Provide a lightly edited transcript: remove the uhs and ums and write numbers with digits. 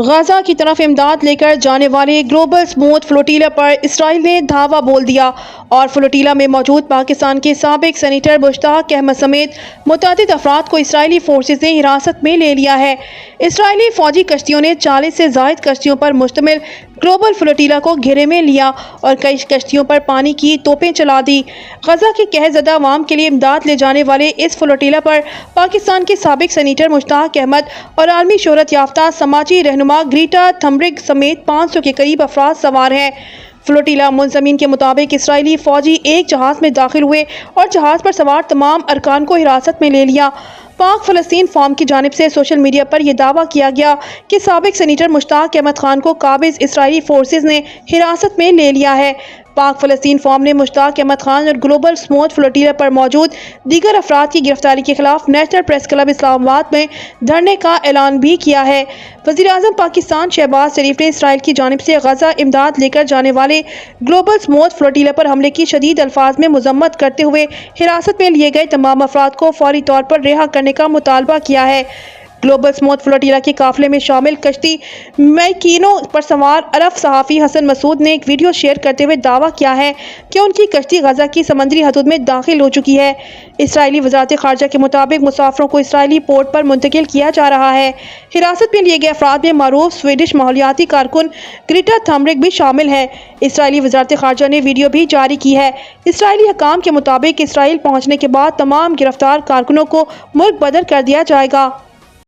غزہ کی طرف امداد لے کر جانے والے گلوبل اسموتھ فلوٹیلا پر اسرائیل نے دھاوا بول دیا اور فلوٹیلا میں موجود پاکستان کے سابق سینیٹر مشتاق احمد سمیت متعدد افراد کو اسرائیلی فورسز نے حراست میں لے لیا ہے۔ اسرائیلی فوجی کشتیوں نے 40 سے زائد کشتیوں پر مشتمل گلوبل فلوٹیلا کو گھیرے میں لیا اور کئی کشتیوں پر پانی کی توپیں چلا دی۔ غزہ کے قحط زدہ عوام کے لیے امداد لے جانے والے اس فلوٹیلا پر پاکستان کے سابق سینیٹر مشتاق احمد اور عالمی شہرت یافتہ سماجی رہنما گریٹا تھمبرگ سمیت 500 کے قریب افراد سوار ہیں۔ فلوٹیلا منظمین کے مطابق اسرائیلی فوجی ایک جہاز میں داخل ہوئے اور جہاز پر سوار تمام ارکان کو حراست میں لے لیا۔ پاک فلسطین فورم کی جانب سے سوشل میڈیا پر یہ دعویٰ کیا گیا کہ سابق سینیٹر مشتاق احمد خان کو قابض اسرائیلی فورسز نے حراست میں لے لیا ہے۔ پاک فلسطین فورم نے مشتاق احمد خان اور گلوبل اسموتھ فلوٹیلا پر موجود دیگر افراد کی گرفتاری کے خلاف نیشنل پریس کلب اسلام آباد میں دھرنے کا اعلان بھی کیا ہے۔ وزیراعظم پاکستان شہباز شریف نے اسرائیل کی جانب سے غزہ امداد لے کر جانے والے گلوبل اسموتھ فلوٹیلا پر حملے کی شدید الفاظ میں مذمت کرتے ہوئے حراست میں لیے گئے تمام افراد کو فوری طور پر رہا کرنے کا مطالبہ کیا ہے۔ گلوبل اسموتھ فلوٹیلا کے قافلے میں شامل کشتی میکینو پر سوار عرب صحافی حسن مسعود نے ایک ویڈیو شیئر کرتے ہوئے دعویٰ کیا ہے کہ ان کی کشتی غزہ کی سمندری حدود میں داخل ہو چکی ہے۔ اسرائیلی وزارت خارجہ کے مطابق مسافروں کو اسرائیلی پورٹ پر منتقل کیا جا رہا ہے۔ حراست میں لیے گئے افراد میں معروف سویڈش ماحولیاتی کارکن گریٹا تھمبرگ بھی شامل ہیں۔ اسرائیلی وزارت خارجہ نے ویڈیو بھی جاری کی ہے۔ اسرائیلی حکام کے مطابق اسرائیل پہنچنے کے بعد تمام گرفتار کارکنوں کو ملک بدر کر دیا جائے گا۔